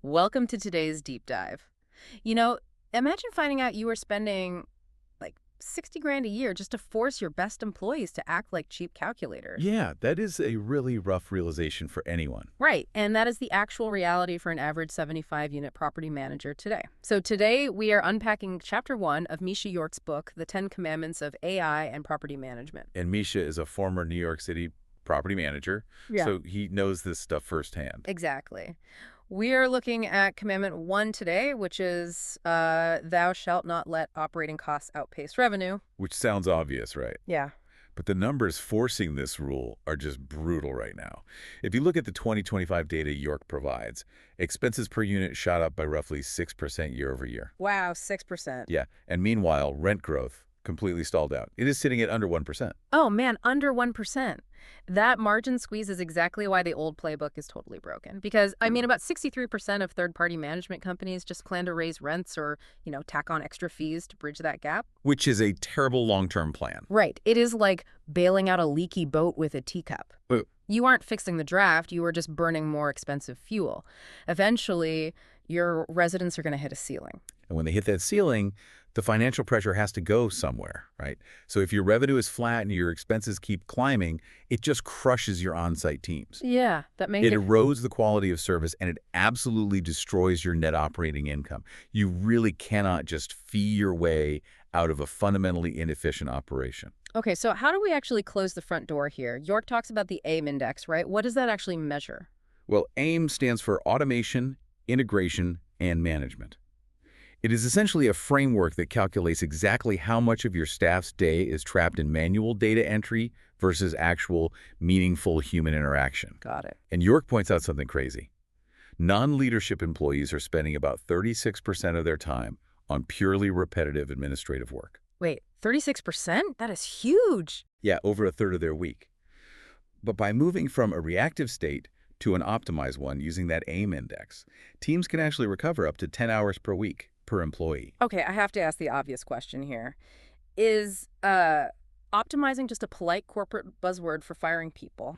Welcome to today's deep dive. You know, Imagine finding out you were spending like 60 grand a year just to force your best employees to act like cheap calculators. Yeah, that is a really rough realization for anyone. Right, and that is the actual reality for an average 75-unit property manager today. So today we are unpacking chapter 1 of Misha York's book, The 10 Commandments of AI and Property Management. And Misha is a former New York City property manager, Yeah. so he knows this stuff firsthand, Exactly. We are looking at Commandment 1 today, which is thou shalt not let operating costs outpace revenue. which sounds obvious, right? Yeah. But the numbers forcing this rule are just brutal right now. If you look at the 2025 data York provides, expenses per unit shot up by roughly 6% year over year. Wow, 6%. Yeah, and meanwhile, rent growth completely stalled out. It is sitting at under 1%. Oh man, under 1%. That margin squeeze is exactly why the old playbook is totally broken. Because, about 63% of third-party management companies just plan to raise rents or, tack on extra fees to bridge that gap. Which is a terrible long-term plan. Right. It is like bailing out a leaky boat with a teacup. Uh, You aren't fixing the draft, you are just burning more expensive fuel. Eventually, your residents are going to hit a ceiling. And when they hit that ceiling, the financial pressure has to go somewhere, right? So if your revenue is flat and your expenses keep climbing, it just crushes your on-site teams. Yeah, that makes It erodes the quality of service, and it absolutely destroys your net operating income. You really cannot just fee your way out of a fundamentally inefficient operation. Okay, so how do we actually close the front door here? York talks about the AIM index, right? What does that actually measure? Well, AIM stands for Automation, Integration, and Management. It is essentially a framework that calculates exactly how much of your staff's day is trapped in manual data entry versus actual, meaningful human interaction. Got it. And York points out something crazy. Non-leadership employees are spending about 36% of their time on purely repetitive administrative work. Wait, 36%? That is huge. Yeah, over a third of their week. But by moving from a reactive state to an optimized one using that AIM index, teams can actually recover up to 10 hours per week per employee. Okay, I have to ask the obvious question here. Is optimizing just a polite corporate buzzword for firing people?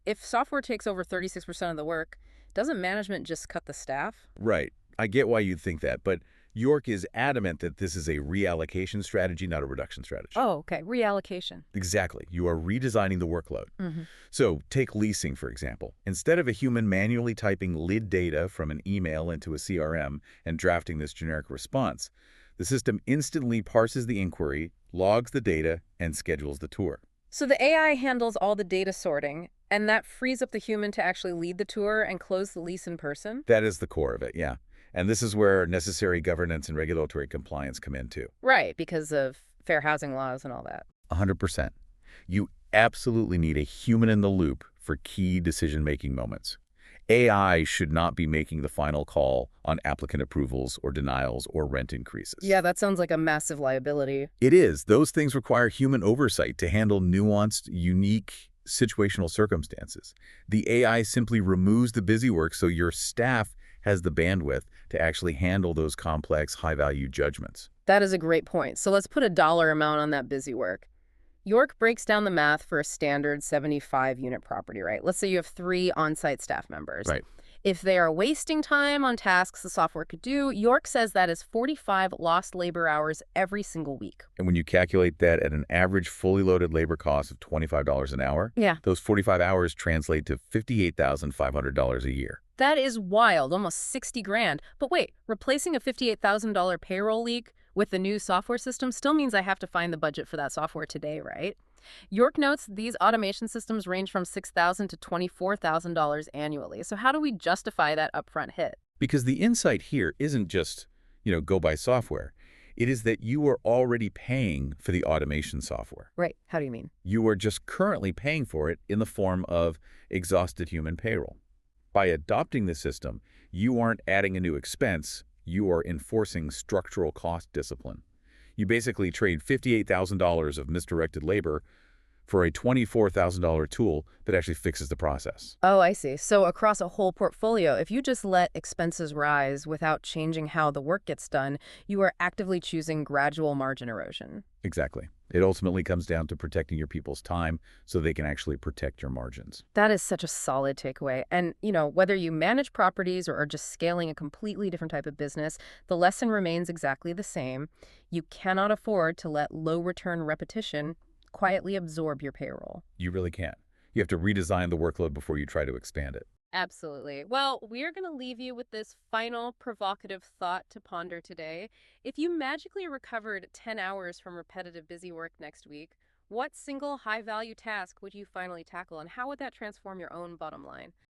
If software takes over 36% of the work, doesn't management just cut the staff? Right. I get why you'd think that, but York is adamant that this is a reallocation strategy, not a reduction strategy. Oh, okay. Reallocation. Exactly. You are redesigning the workload. Mm-hmm. So take leasing, for example. Instead of a human manually typing lid data from an email into a CRM and drafting this generic response, the system instantly parses the inquiry, logs the data, and schedules the tour. So the AI handles all the data sorting, and that frees up the human to actually lead the tour and close the lease in person? That is the core of it, yeah. And this is where necessary governance and regulatory compliance come in, too. Right, because of fair housing laws and all that. 100%. You absolutely need a human in the loop for key decision-making moments. AI should not be making the final call on applicant approvals or denials or rent increases. Yeah, that sounds like a massive liability. It is. Those things require human oversight to handle nuanced, unique, situational circumstances. The AI simply removes the busy work so your staff has the bandwidth to actually handle those complex, high-value judgments. That is a great point. So let's put a dollar amount on that busy work. York breaks down the math for a standard 75-unit property, right? Let's say you have 3 on-site staff members. Right. If they are wasting time on tasks the software could do, York says that is 45 lost labor hours every single week. And when you calculate that at an average fully loaded labor cost of $25 an hour, Yeah. those 45 hours translate to $58,500 a year. That is wild, almost 60 grand. But wait, replacing a $58,000 payroll leak with the new software system still means I have to find the budget for that software today, right? York notes these automation systems range from $6,000 to $24,000 annually. So how do we justify that upfront hit? Because the insight here isn't just, go buy software. It is that you are already paying for the automation software. Right. How do you mean? You are just currently paying for it in the form of exhausted human payroll. By adopting the system, you aren't adding a new expense. You are enforcing structural cost discipline. You basically trade $58,000 of misdirected labor for a $24,000 tool that actually fixes the process. Oh, I see. So across a whole portfolio, if you just let expenses rise without changing how the work gets done, you are actively choosing gradual margin erosion. Exactly. It ultimately comes down to protecting your people's time so they can actually protect your margins. That is such a solid takeaway. And, whether you manage properties or are just scaling a completely different type of business, the lesson remains exactly the same. You cannot afford to let low return repetition quietly absorb your payroll. You really can't. You have to redesign the workload before you try to expand it. Absolutely. Well, we're going to leave you with this final provocative thought to ponder today. If you magically recovered 10 hours from repetitive busy work next week, what single high value task would you finally tackle, and how would that transform your own bottom line?